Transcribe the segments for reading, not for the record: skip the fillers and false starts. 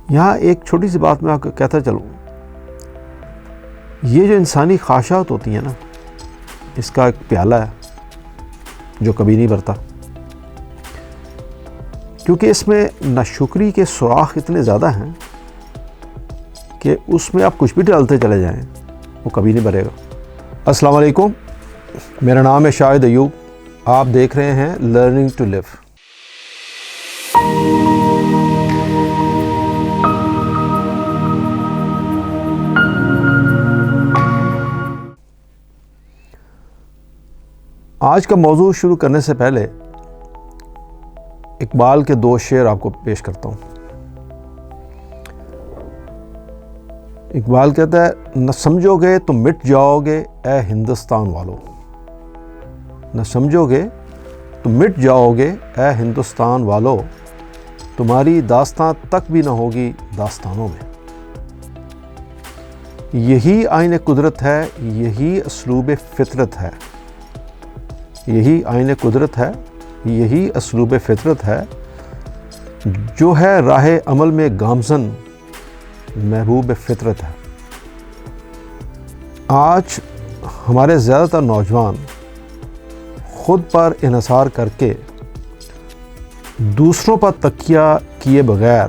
یہاں ایک چھوٹی سی بات میں آپ کو کہتا چلوں، یہ جو انسانی خواہشات ہوتی ہیں نا، اس کا ایک پیالہ ہے جو کبھی نہیں بھرتا، کیونکہ اس میں ناشکری کے سوراخ اتنے زیادہ ہیں کہ اس میں آپ کچھ بھی ڈالتے چلے جائیں وہ کبھی نہیں بھرے گا۔ السلام علیکم، میرا نام ہے شاہد ایوب، آپ دیکھ رہے ہیں لرننگ ٹو لیو۔ آج کا موضوع شروع کرنے سے پہلے اقبال کے 2 شعر آپ کو پیش کرتا ہوں۔ اقبال کہتا ہے، نہ سمجھو گے تو مٹ جاؤ گے اے ہندوستان والو، نہ سمجھو گے تو مٹ جاؤ گے اے ہندوستان والو، تمہاری داستان تک بھی نہ ہوگی داستانوں میں۔ یہی آئین قدرت ہے، یہی اسلوب فطرت ہے، یہی آئین قدرت ہے، یہی اسلوب فطرت ہے، جو ہے راہ عمل میں گامزن محبوب فطرت ہے۔ آج ہمارے زیادہ تر نوجوان خود پر انحصار کر کے دوسروں پر تکیہ کیے بغیر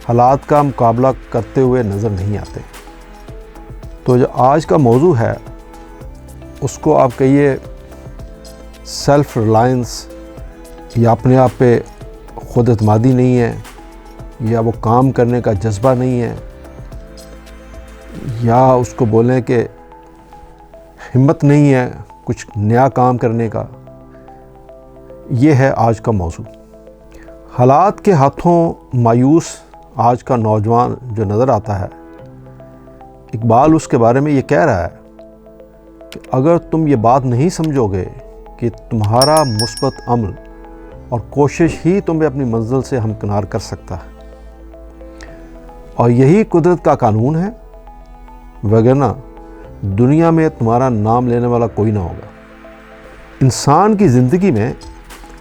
حالات کا مقابلہ کرتے ہوئے نظر نہیں آتے۔ تو جو آج کا موضوع ہے اس کو آپ کہیے سیلف ریلائنس، یا اپنے آپ پہ خود اعتمادی نہیں ہے، یا وہ کام کرنے کا جذبہ نہیں ہے، یا اس کو بولیں کہ ہمت نہیں ہے کچھ نیا کام کرنے کا۔ یہ ہے آج کا موضوع۔ حالات کے ہاتھوں مایوس آج کا نوجوان جو نظر آتا ہے، اقبال اس کے بارے میں یہ کہہ رہا ہے کہ اگر تم یہ بات نہیں سمجھو گے کہ تمہارا مثبت عمل اور کوشش ہی تمہیں اپنی منزل سے ہمکنار کر سکتا ہے، اور یہی قدرت کا قانون ہے، وگرنہ دنیا میں تمہارا نام لینے والا کوئی نہ ہوگا۔ انسان کی زندگی میں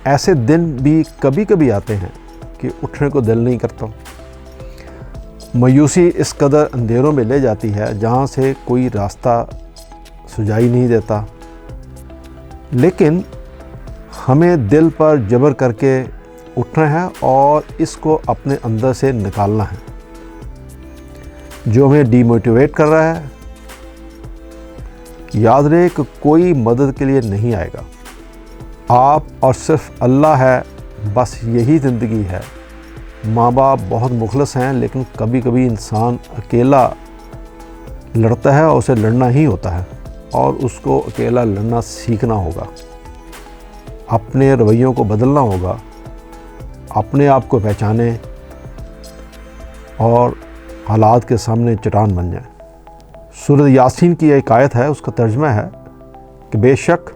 ایسے دن بھی کبھی کبھی آتے ہیں کہ اٹھنے کو دل نہیں کرتا۔ مایوسی اس قدر اندھیروں میں لے جاتی ہے جہاں سے کوئی راستہ سجائی نہیں دیتا، لیکن ہمیں دل پر جبر کر کے اٹھنا ہے اور اس کو اپنے اندر سے نکالنا ہے۔ جو ہمیں ڈی موٹیویٹ کر رہا ہے، یاد رہے کہ کوئی مدد کے لیے نہیں آئے گا، آپ اور صرف اللہ ہے، بس یہی زندگی ہے۔ ماں باپ بہت مخلص ہیں، لیکن کبھی کبھی انسان اکیلا لڑتا ہے اور اسے لڑنا ہی ہوتا ہے، اور اس کو اکیلا لڑنا سیکھنا ہوگا، اپنے رویوں کو بدلنا ہوگا، اپنے آپ کو پہچانے اور حالات کے سامنے چٹان بن جائیں۔ سورۃ یاسین کی ایک آیت ہے، اس کا ترجمہ ہے کہ بے شک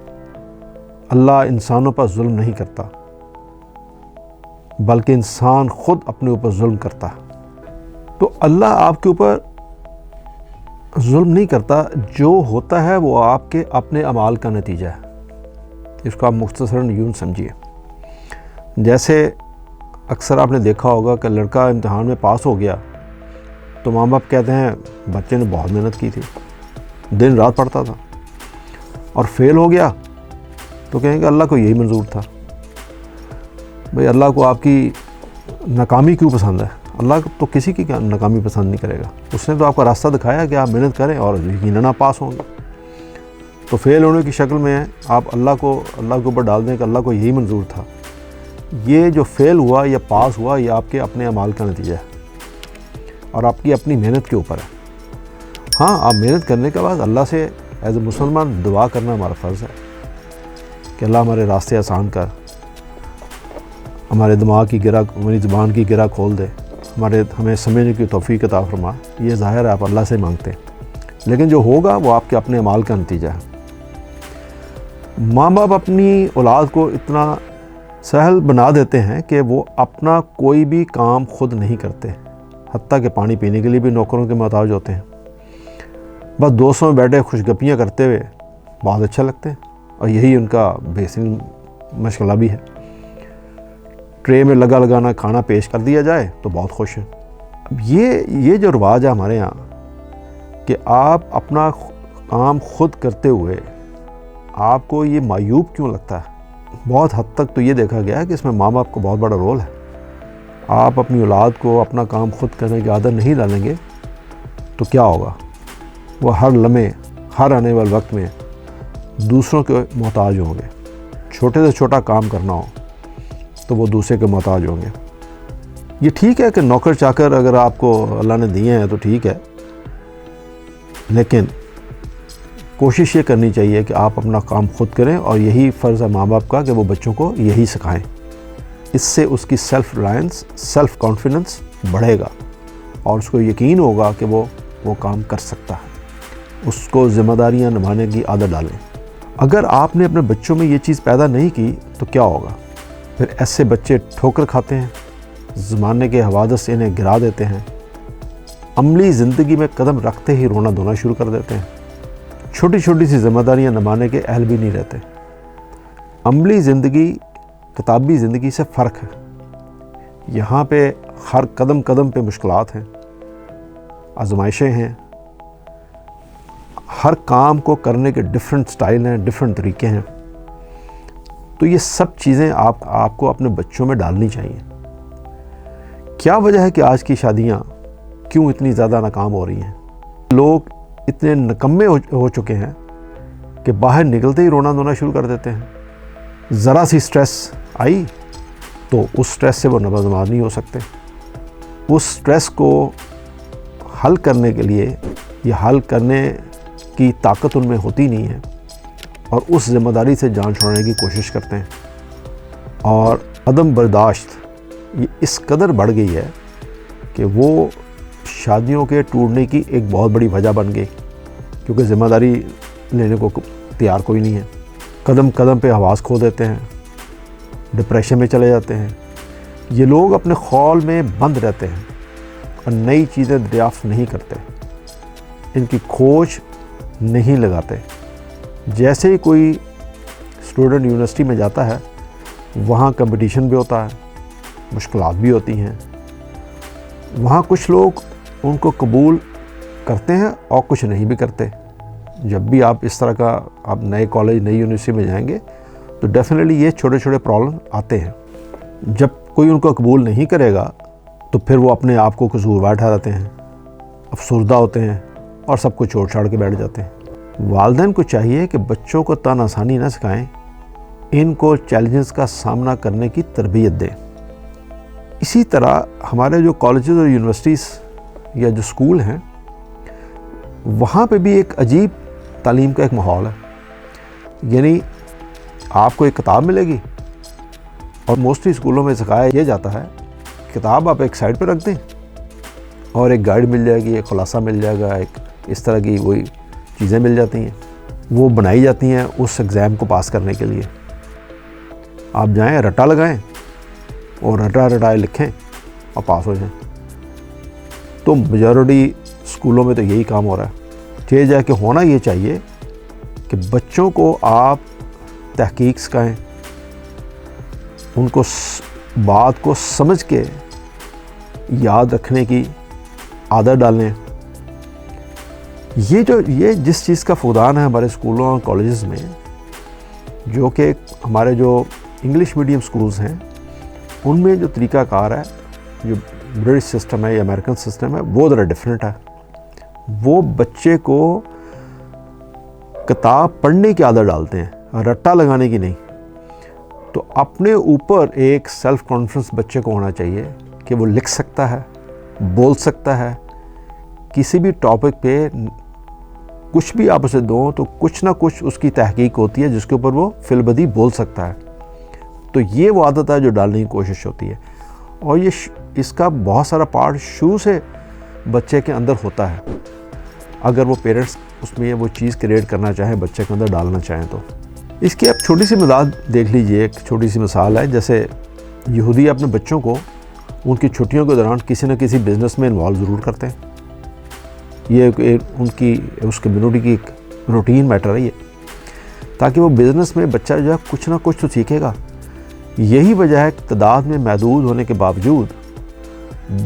اللہ انسانوں پر ظلم نہیں کرتا، بلکہ انسان خود اپنے اوپر ظلم کرتا ہے۔ تو اللہ آپ کے اوپر ظلم نہیں کرتا، جو ہوتا ہے وہ آپ کے اپنے اعمال کا نتیجہ ہے۔ اس کو آپ مختصراً یوں سمجھیے، جیسے اکثر آپ نے دیکھا ہوگا کہ لڑکا امتحان میں پاس ہو گیا تو ماں باپ کہتے ہیں بچے نے بہت محنت کی تھی، دن رات پڑھتا تھا، اور فیل ہو گیا تو کہیں گے اللہ کو یہی منظور تھا۔ بھئی اللہ کو آپ کی ناکامی کیوں پسند ہے؟ اللہ تو کسی کی ناکامی پسند نہیں کرے گا، اس نے تو آپ کا راستہ دکھایا کہ آپ محنت کریں اور یقیناً آپ پاس ہوں گے۔ تو فیل ہونے کی شکل میں آپ اللہ کے اوپر ڈال دیں کہ اللہ کو یہی منظور تھا۔ یہ جو فیل ہوا یا پاس ہوا، یہ آپ کے اپنے اعمال کا نتیجہ ہے اور آپ کی اپنی محنت کے اوپر ہے۔ ہاں، آپ محنت کرنے کے بعد اللہ سے ایز اے مسلمان دعا کرنا ہمارا فرض ہے کہ اللہ ہمارے راستے آسان کر، ہمارے دماغ کی گرہ، ہماری زبان کی گرہ کھول دے، ہمیں سمجھنے کی توفیق عطا فرما۔ یہ ظاہر ہے آپ اللہ سے مانگتے ہیں، لیکن جو ہوگا وہ آپ کے اپنے اعمال کا نتیجہ ہے۔ ماں باپ اپنی اولاد کو اتنا سہل بنا دیتے ہیں کہ وہ اپنا کوئی بھی کام خود نہیں کرتے، حتیٰ کہ پانی پینے کے لیے بھی نوکروں کے محتاج ہوتے ہیں۔ بس دوستوں میں بیٹھے خوش گپیاں کرتے ہوئے بہت اچھا لگتے ہیں، اور یہی ان کا بہترین مشغلہ بھی ہے۔ ٹرے میں لگانا کھانا پیش کر دیا جائے تو بہت خوش ہیں، اب یہ جو رواج ہے ہمارے یہاں کہ آپ اپنا کام خود کرتے ہوئے آپ کو یہ معیوب کیوں لگتا ہے؟ بہت حد تک تو یہ دیکھا گیا ہے کہ اس میں ماں باپ کا بہت بڑا رول ہے۔ آپ اپنی اولاد کو اپنا کام خود کرنے کی عادت نہیں ڈالیں گے تو کیا ہوگا؟ وہ ہر لمحے، ہر آنے والے وقت میں دوسروں کے محتاج ہوں گے۔ چھوٹے سے چھوٹا کام کرنا ہو تو وہ دوسرے کے محتاج ہوں گے۔ یہ ٹھیک ہے کہ نوکر چاکر اگر آپ کو اللہ نے دیے ہیں تو ٹھیک ہے، لیکن کوشش یہ کرنی چاہیے کہ آپ اپنا کام خود کریں، اور یہی فرض ہے ماں باپ کا کہ وہ بچوں کو یہی سکھائیں۔ اس سے اس کی سیلف ریلائنس، سیلف کانفیڈنس بڑھے گا، اور اس کو یقین ہوگا کہ وہ کام کر سکتا ہے۔ اس کو ذمہ داریاں نبھانے کی عادت ڈالیں۔ اگر آپ نے اپنے بچوں میں یہ چیز پیدا نہیں کی تو کیا ہوگا؟ پھر ایسے بچے ٹھوکر کھاتے ہیں، زمانے کے حوادث سے انہیں گرا دیتے ہیں، عملی زندگی میں قدم رکھتے ہی رونا دھونا شروع کر دیتے ہیں، چھوٹی چھوٹی سی ذمہ داریاں نبھانے کے اہل بھی نہیں رہتے۔ عملی زندگی کتابی زندگی سے فرق ہے۔ یہاں پہ ہر قدم قدم پہ مشکلات ہیں، آزمائشیں ہیں، ہر کام کو کرنے کے ڈیفرنٹ سٹائل ہیں، ڈیفرنٹ طریقے ہیں۔ تو یہ سب چیزیں آپ کو اپنے بچوں میں ڈالنی چاہیے۔ کیا وجہ ہے کہ آج کی شادیاں کیوں اتنی زیادہ ناکام ہو رہی ہیں؟ لوگ اتنے نکمے ہو چکے ہیں کہ باہر نکلتے ہی رونا دھونا شروع کر دیتے ہیں۔ ذرا سی سٹریس آئی تو اس سٹریس سے وہ نماز نہیں ہو سکتے۔ اس سٹریس کو حل کرنے کے لیے یا حل کرنے کی طاقت ان میں ہوتی نہیں ہے، اور اس ذمہ داری سے جان چھوڑنے کی کوشش کرتے ہیں، اور عدم برداشت یہ اس قدر بڑھ گئی ہے کہ وہ شادیوں کے ٹوٹنے کی ایک بہت بڑی وجہ بن گئی، کیونکہ ذمہ داری لینے کو تیار کوئی نہیں ہے۔ قدم قدم پہ حواس کھو دیتے ہیں، ڈپریشن میں چلے جاتے ہیں۔ یہ لوگ اپنے خول میں بند رہتے ہیں اور نئی چیزیں دریافت نہیں کرتے، ان کی کھوج نہیں لگاتے۔ جیسے ہی کوئی اسٹوڈنٹ یونیورسٹی میں جاتا ہے، وہاں کمپٹیشن بھی ہوتا ہے، مشکلات بھی ہوتی ہیں۔ وہاں کچھ لوگ ان کو قبول کرتے ہیں اور کچھ نہیں بھی کرتے۔ جب بھی آپ اس طرح کا آپ نئے کالج، نئی یونیورسٹی میں جائیں گے تو ڈیفینیٹلی یہ چھوٹے چھوٹے پرابلم آتے ہیں۔ جب کوئی ان کو قبول نہیں کرے گا تو پھر وہ اپنے آپ کو قصوروار ٹھہراتے ہیں، افسردہ ہوتے ہیں اور سب کو چھوڑ چھاڑ کے بیٹھ جاتے ہیں۔ والدین کو چاہیے کہ بچوں کو تن آسانی نہ سکھائیں، ان کو چیلنجز کا سامنا کرنے کی تربیت دیں۔ اسی طرح ہمارے جو کالجز اور یونیورسٹیز یا جو اسکول ہیں، وہاں پہ بھی ایک عجیب تعلیم کا ایک ماحول ہے۔ یعنی آپ کو ایک کتاب ملے گی، اور موسٹلی اسکولوں میں سکھایا یہ جاتا ہے کتاب آپ ایک سائڈ پہ رکھ دیں اور ایک گائیڈ مل جائے گی، ایک خلاصہ مل جائے گا، ایک اس طرح کی وہی چیزیں مل جاتی ہیں، وہ بنائی جاتی ہیں اس ایگزام کو پاس کرنے کے لیے۔ آپ جائیں، رٹا لگائیں اور رٹا رٹائے لکھیں اور پاس ہو جائیں۔ تو میجورٹی اسکولوں میں تو یہی کام ہو رہا ہے۔ جا کے ہونا یہ چاہیے کہ بچوں کو آپ تحقیق سکھائیں، ان کو بات کو سمجھ کے یاد رکھنے کی عادت ڈالیں۔ یہ جس چیز کا فقدان ہے ہمارے اسکولوں اور کالجز میں، جو کہ ہمارے جو انگلش میڈیم اسکولز ہیں، ان میں جو طریقہ کار ہے، جو برٹش سسٹم ہے یا امریکن سسٹم ہے، وہ ذرا ڈیفرنٹ ہے۔ وہ بچے کو کتاب پڑھنے کی عادت ڈالتے ہیں، رٹا لگانے کی نہیں۔ تو اپنے اوپر ایک سیلف کانفیڈنس بچے کو ہونا چاہیے کہ وہ لکھ سکتا ہے، بول سکتا ہے، کسی بھی ٹاپک پہ کچھ بھی آپ اسے دو تو کچھ نہ کچھ اس کی تحقیق ہوتی ہے جس کے اوپر وہ فی البدی بول سکتا ہے۔ تو یہ وہ عادت ہے جو ڈالنے کی کوشش ہوتی ہے، اور اس کا بہت سارا پارٹ شروع سے بچے کے اندر ہوتا ہے۔ اگر وہ پیرنٹس اس میں وہ چیز کریٹ کرنا چاہیں، بچے کے اندر ڈالنا چاہیں تو۔ اس کی آپ چھوٹی سی مثال دیکھ لیجئے، ایک چھوٹی سی مثال ہے، جیسے یہودی اپنے بچوں کو ان کی چھٹیوں کے دوران کسی نہ کسی بزنس میں انوالو ضرور کرتے ہیں۔ یہ ان کی اس کمیونٹی کی ایک روٹین میٹر ہے یہ، تاکہ وہ بزنس میں بچہ جو ہے کچھ نہ کچھ تو سیکھے گا۔ یہی وجہ ہے کہ تعداد میں محدود ہونے کے باوجود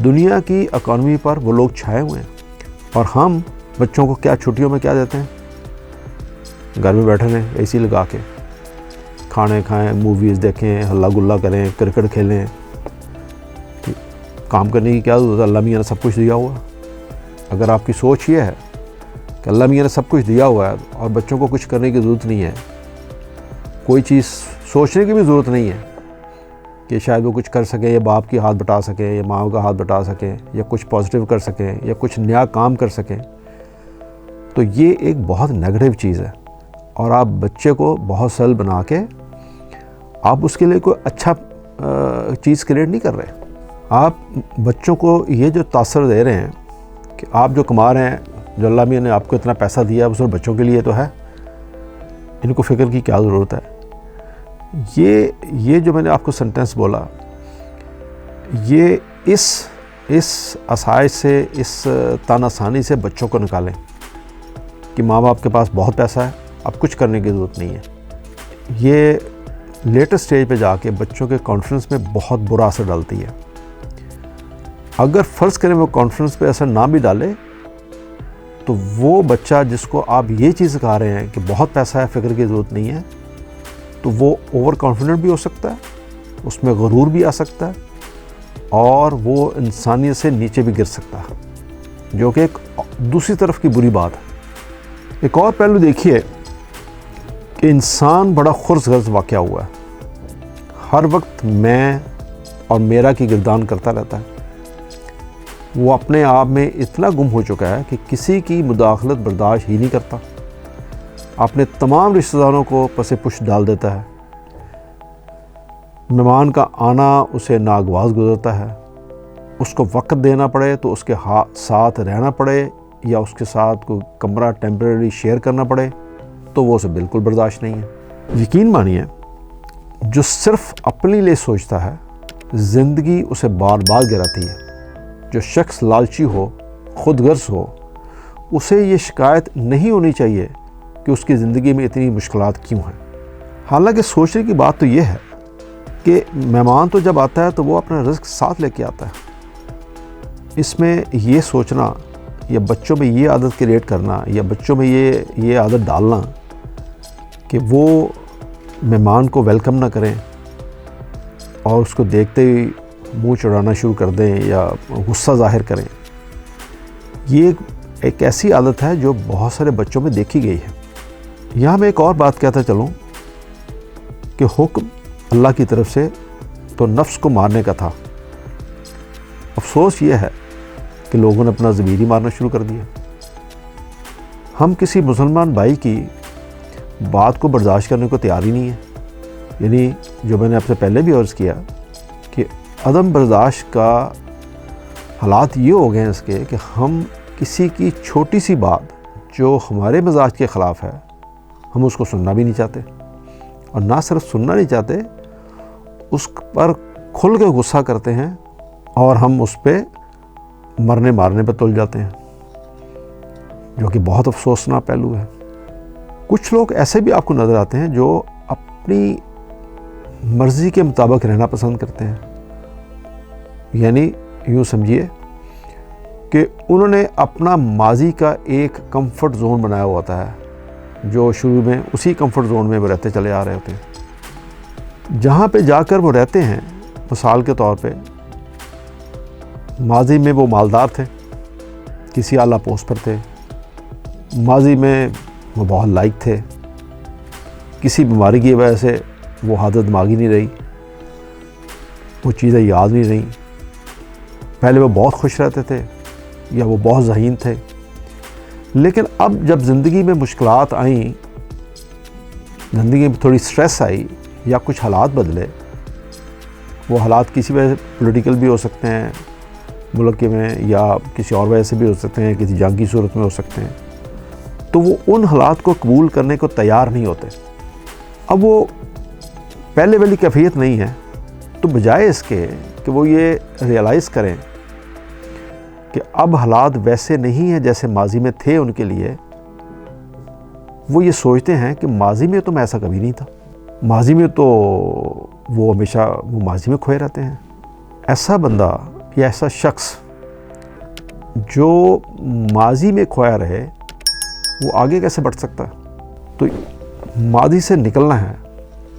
دنیا کی اکانومی پر وہ لوگ چھائے ہوئے ہیں، اور ہم بچوں کو کیا چھٹیوں میں کیا دیتے ہیں؟ گھر میں بیٹھے رہیں اے سی لگا کے، کھانے کھائیں، موویز دیکھیں، ہلا گلا کریں، کرکٹ کھیلیں۔ کام کرنے کی کیا ضرورت ہے؟ اللہ میاں نے سب کچھ دیا ہوا۔ اگر آپ کی سوچ یہ ہے کہ اللہ میاں نے سب کچھ دیا ہوا ہے اور بچوں کو کچھ کرنے کی ضرورت نہیں ہے، کوئی چیز سوچنے کی بھی ضرورت نہیں ہے کہ شاید وہ کچھ کر سکیں، یا باپ کی ہاتھ بٹا سکیں، یا ماں کا ہاتھ بٹا سکیں، یا کچھ پازیٹیو کر سکیں، یا کچھ نیا کام کر سکیں، تو یہ ایک بہت نیگیٹو چیز ہے، اور آپ بچے کو بہت سرل بنا کے آپ اس کے لیے کوئی اچھا چیز کریٹ نہیں کر رہے۔ آپ بچوں کو یہ جو تاثر دے رہے ہیں کہ آپ جو کما رہے ہیں، جو اللہ میاں نے آپ کو اتنا پیسہ دیا ہے، وہ صرف بچوں کے لیے تو ہے، ان کو فکر کی کیا ضرورت ہے؟ یہ جو میں نے آپ کو سنٹینس بولا، یہ اس آسائش سے، اس تان آسانی سے بچوں کو نکالیں کہ ماں باپ کے پاس بہت پیسہ ہے، اب کچھ کرنے کی ضرورت نہیں ہے۔ یہ لیٹر سٹیج پہ جا کے بچوں کے کانفیڈنس میں بہت برا اثر ڈالتی ہے۔ اگر فرض کریں وہ کانفیڈنس پہ اثر نہ بھی ڈالے، تو وہ بچہ جس کو آپ یہ چیز سکھا رہے ہیں کہ بہت پیسہ ہے، فکر کی ضرورت نہیں ہے، تو وہ اوور کانفیڈنٹ بھی ہو سکتا ہے، اس میں غرور بھی آ سکتا ہے، اور وہ انسانیت سے نیچے بھی گر سکتا ہے، جو کہ ایک دوسری طرف کی بری بات ہے۔ ایک اور پہلو دیکھیے کہ انسان بڑا خرس غرض واقعہ ہوا ہے، ہر وقت میں اور میرا کی گردان کرتا رہتا ہے۔ وہ اپنے آپ میں اتنا گم ہو چکا ہے کہ کسی کی مداخلت برداشت ہی نہیں کرتا، اپنے تمام رشتہ داروں کو پس پش ڈال دیتا ہے، مہمان کا آنا اسے ناگواز گزرتا ہے، اس کو وقت دینا پڑے تو اس کے ساتھ رہنا پڑے، یا اس کے ساتھ کوئی کمرہ ٹیمپریری شیئر کرنا پڑے، تو وہ اسے بالکل برداشت نہیں ہے۔ یقین مانیے، جو صرف اپنے لیے سوچتا ہے، زندگی اسے بار بار گراتی ہے۔ جو شخص لالچی ہو، خود غرض ہو، اسے یہ شکایت نہیں ہونی چاہیے کہ اس کی زندگی میں اتنی مشکلات کیوں ہیں۔ حالانکہ سوچنے کی بات تو یہ ہے کہ مہمان تو جب آتا ہے تو وہ اپنا رزق ساتھ لے کے آتا ہے۔ اس میں یہ سوچنا، یا بچوں میں یہ عادت کریٹ کرنا، یا بچوں میں یہ عادت ڈالنا کہ وہ مہمان کو ویلکم نہ کریں اور اس کو دیکھتے ہی منہ چڑھانا شروع کر دیں یا غصہ ظاہر کریں، یہ ایک ایسی عادت ہے جو بہت سارے بچوں میں دیکھی گئی ہے۔ یہاں میں ایک اور بات کہتا چلوں کہ حکم اللہ کی طرف سے تو نفس کو مارنے کا تھا، افسوس یہ ہے کہ لوگوں نے اپنا ضمیر ہی مارنا شروع کر دیا۔ ہم کسی مسلمان بھائی کی بات کو برداشت کرنے کو تیار ہی نہیں ہے، یعنی جو میں نے آپ سے پہلے بھی عرض کیا کہ عدم برداشت کا حالات یہ ہو گئے ہیں اس کے کہ ہم کسی کی چھوٹی سی بات جو ہمارے مزاج کے خلاف ہے، ہم اس کو سننا بھی نہیں چاہتے، اور نہ صرف سننا نہیں چاہتے، اس پر کھل کے غصہ کرتے ہیں، اور ہم اس پہ مرنے مارنے پہ تل جاتے ہیں، جو کہ بہت افسوسناک پہلو ہے۔ کچھ لوگ ایسے بھی آپ کو نظر آتے ہیں جو اپنی مرضی کے مطابق رہنا پسند کرتے ہیں، یعنی یوں سمجھیے کہ انہوں نے اپنا ماضی کا ایک کمفرٹ زون بنایا ہوا ہوتا ہے، جو شروع میں اسی کمفرٹ زون میں وہ رہتے چلے آ رہے ہوتے ہیں۔ جہاں پہ جا کر وہ رہتے ہیں، مثال کے طور پہ ماضی میں وہ مالدار تھے، کسی اعلیٰ پوسٹ پر تھے، ماضی میں وہ بہت لائق تھے، کسی بیماری کی وجہ سے وہ حالت دماغی نہیں رہی، وہ چیزیں یاد نہیں رہیں، پہلے وہ بہت خوش رہتے تھے یا وہ بہت ذہین تھے، لیکن اب جب زندگی میں مشکلات آئیں، زندگی میں تھوڑی سٹریس آئی یا کچھ حالات بدلے، وہ حالات کسی وجہ سے پولیٹیکل بھی ہو سکتے ہیں ملک میں، یا کسی اور وجہ سے بھی ہو سکتے ہیں، کسی جنگ کی صورت میں ہو سکتے ہیں، تو وہ ان حالات کو قبول کرنے کو تیار نہیں ہوتے۔ اب وہ پہلے والی کیفیت نہیں ہے، تو بجائے اس کے کہ وہ یہ ریئلائز کریں کہ اب حالات ویسے نہیں ہیں جیسے ماضی میں تھے ان کے لیے، وہ یہ سوچتے ہیں کہ ماضی میں تو میں ایسا کبھی نہیں تھا، ماضی میں تو وہ ہمیشہ وہ ماضی میں کھوئے رہتے ہیں۔ ایسا بندہ یا ایسا شخص جو ماضی میں کھویا رہے وہ آگے کیسے بڑھ سکتا ہے؟ تو ماضی سے نکلنا ہے،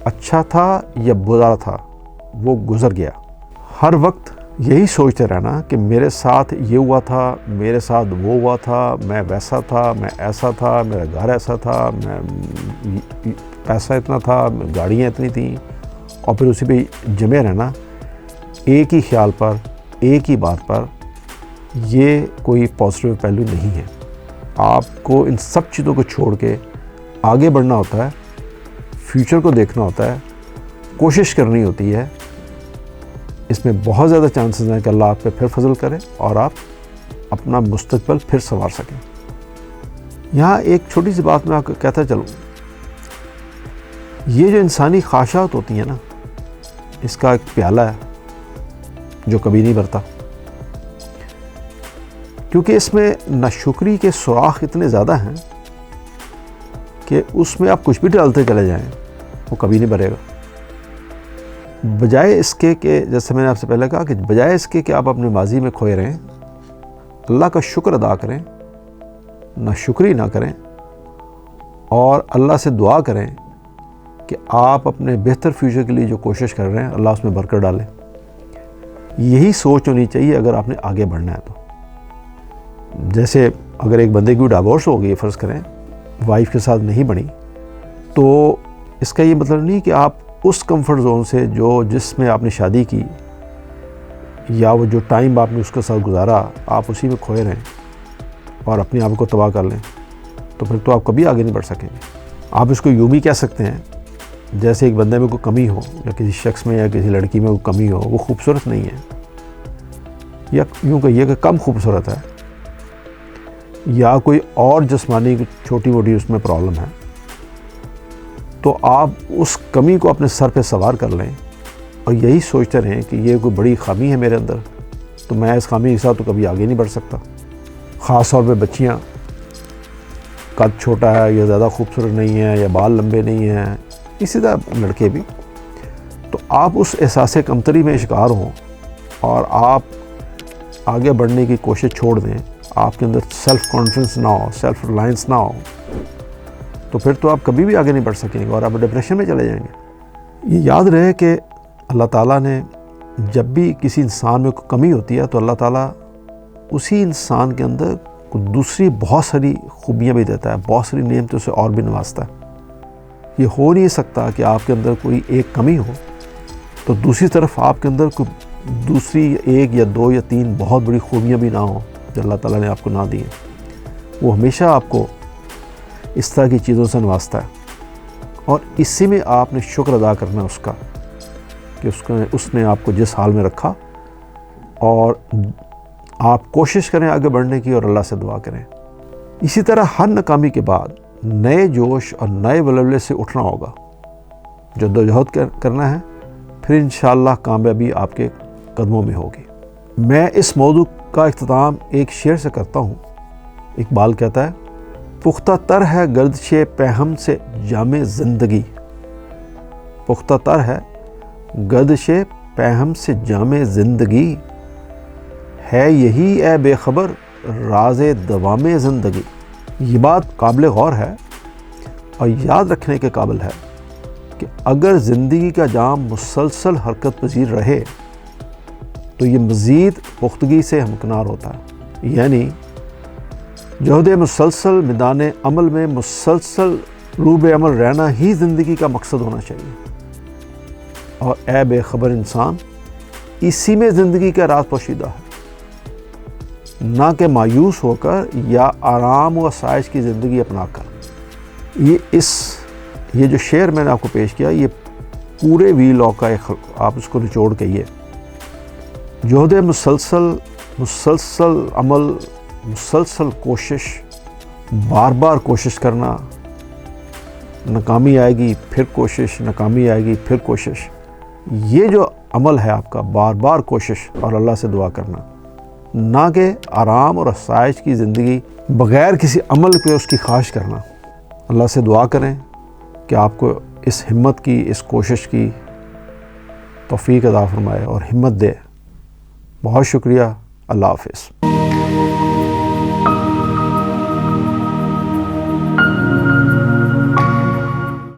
اچھا تھا یا برا تھا وہ گزر گیا، ہر وقت یہی سوچتے رہنا کہ میرے ساتھ یہ ہوا تھا، میرے ساتھ وہ ہوا تھا، میں ویسا تھا، میں ایسا تھا، میرا گھر ایسا تھا، میں پیسہ اتنا تھا، گاڑیاں اتنی تھیں، اور پھر اسی پہ جمے رہنا ایک ہی خیال پر، ایک ہی بات پر، یہ کوئی پازیٹیو پہلو نہیں ہے۔ آپ کو ان سب چیزوں کو چھوڑ کے آگے بڑھنا ہوتا ہے، فیوچر کو دیکھنا ہوتا ہے، کوشش کرنی ہوتی ہے۔ اس میں بہت زیادہ چانسز ہیں کہ اللہ آپ پہ پھر فضل کرے اور آپ اپنا مستقبل پھر سنوار سکیں۔ یہاں ایک چھوٹی سی بات میں آپ کو کہتا چلوں، یہ جو انسانی خواہشات ہوتی ہیں نا، اس کا ایک پیالہ ہے جو کبھی نہیں بھرتا، کیونکہ اس میں ناشکری کے سوراخ اتنے زیادہ ہیں کہ اس میں آپ کچھ بھی ڈالتے چلے جائیں وہ کبھی نہیں بھرے گا۔ بجائے اس کے کہ جیسے میں نے آپ سے پہلے کہا کہ بجائے اس کے کہ آپ اپنے ماضی میں کھوئے رہیں، اللہ کا شکر ادا کریں، ناشکری نہ کریں، اور اللہ سے دعا کریں کہ آپ اپنے بہتر فیوچر کے لیے جو کوشش کر رہے ہیں اللہ اس میں برکت ڈالے۔ یہی سوچ ہونی چاہیے اگر آپ نے آگے بڑھنا ہے تو۔ جیسے اگر ایک بندے کی ڈائیورس ہو گئی، فرض کریں وائف کے ساتھ نہیں بنی، تو اس کا یہ مطلب نہیں کہ آپ اس کمفرٹ زون سے جس میں آپ نے شادی کی یا وہ جو ٹائم آپ نے اس کے ساتھ گزارا آپ اسی میں کھوئے رہیں اور اپنے آپ کو تباہ کر لیں، تو پھر تو آپ کبھی آگے نہیں بڑھ سکیں گے۔ آپ اس کو یوں بھی کہہ سکتے ہیں جیسے ایک بندے میں کوئی کمی ہو یا کسی شخص میں یا کسی لڑکی میں کوئی کمی ہو، وہ خوبصورت نہیں ہے، یا یوں کہیے کہ کم خوبصورت ہے، یا کوئی اور جسمانی چھوٹی موٹی اس میں پرابلم ہے، تو آپ اس کمی کو اپنے سر پہ سوار کر لیں اور یہی سوچتے رہیں کہ یہ کوئی بڑی خامی ہے میرے اندر، تو میں اس خامی کے ساتھ تو کبھی آگے نہیں بڑھ سکتا۔ خاص طور پہ بچیاں، قد چھوٹا ہے یا زیادہ خوبصورت نہیں ہے یا بال لمبے نہیں ہیں، اسی طرح لڑکے بھی، تو آپ اس احساس کمتری میں شکار ہوں اور آپ آگے بڑھنے کی کوشش چھوڑ دیں، آپ کے اندر سیلف کانفیڈنس نہ ہو، سیلف ریلائنس نہ ہو، تو پھر تو آپ کبھی بھی آگے نہیں بڑھ سکیں گے اور آپ ڈپریشن میں چلے جائیں گے۔ یہ یاد رہے کہ اللہ تعالیٰ نے جب بھی کسی انسان میں کوئی کمی ہوتی ہے تو اللہ تعالیٰ اسی انسان کے اندر کوئی دوسری بہت ساری خوبیاں بھی دیتا ہے، بہت ساری نعمتوں سے اور بھی نوازتا ہے۔ یہ ہو نہیں سکتا کہ آپ کے اندر کوئی ایک کمی ہو تو دوسری طرف آپ کے اندر کوئی دوسری ایک یا دو یا تین بہت بڑی خوبیاں بھی نہ ہوں جو اللہ تعالیٰ نے آپ کو نہ دی ہیں۔ وہ ہمیشہ آپ کو اس طرح کی چیزوں سے نوازتا ہے، اور اسی میں آپ نے شکر ادا کرنا ہے اس کا کہ اس نے آپ کو جس حال میں رکھا، اور آپ کوشش کریں آگے بڑھنے کی اور اللہ سے دعا کریں۔ اسی طرح ہر ناکامی کے بعد نئے جوش اور نئے ولولے سے اٹھنا ہوگا، جدوجہد کرنا ہے، پھر انشاءاللہ کامیابی آپ کے قدموں میں ہوگی۔ میں اس موضوع کا اختتام ایک شعر سے کرتا ہوں۔ اقبال کہتا ہے، پختہ تر ہے گردش پہم سے جام زندگی، پختہ تر ہے گردش پہم سے جام زندگی، ہے یہی اے بے خبر راز دوام زندگی۔ یہ بات قابل غور ہے اور یاد رکھنے کے قابل ہے کہ اگر زندگی کا جام مسلسل حرکت پذیر رہے تو یہ مزید پختگی سے ہمکنار ہوتا ہے، یعنی جہد مسلسل میدان عمل میں مسلسل روب عمل رہنا ہی زندگی کا مقصد ہونا چاہیے۔ اور اے بے خبر انسان، اسی میں زندگی کا راز پوشیدہ ہے، نہ کہ مایوس ہو کر یا آرام و آسائش کی زندگی اپنا کر۔ یہ جو شعر میں نے آپ کو پیش کیا، یہ پورے وی لاء کا آپ اس کو نچوڑ کہیے، جہد مسلسل عمل، مسلسل کوشش، بار بار کوشش کرنا، ناکامی آئے گی پھر کوشش، ناکامی آئے گی پھر کوشش، یہ جو عمل ہے آپ کا بار بار کوشش اور اللہ سے دعا کرنا، نہ کہ آرام اور آسائش کی زندگی بغیر کسی عمل پہ اس کی خواہش کرنا۔ اللہ سے دعا کریں کہ آپ کو اس ہمت کی، اس کوشش کی توفیق عطا فرمائے اور ہمت دے بہت شکریہ. اللہ حافظ.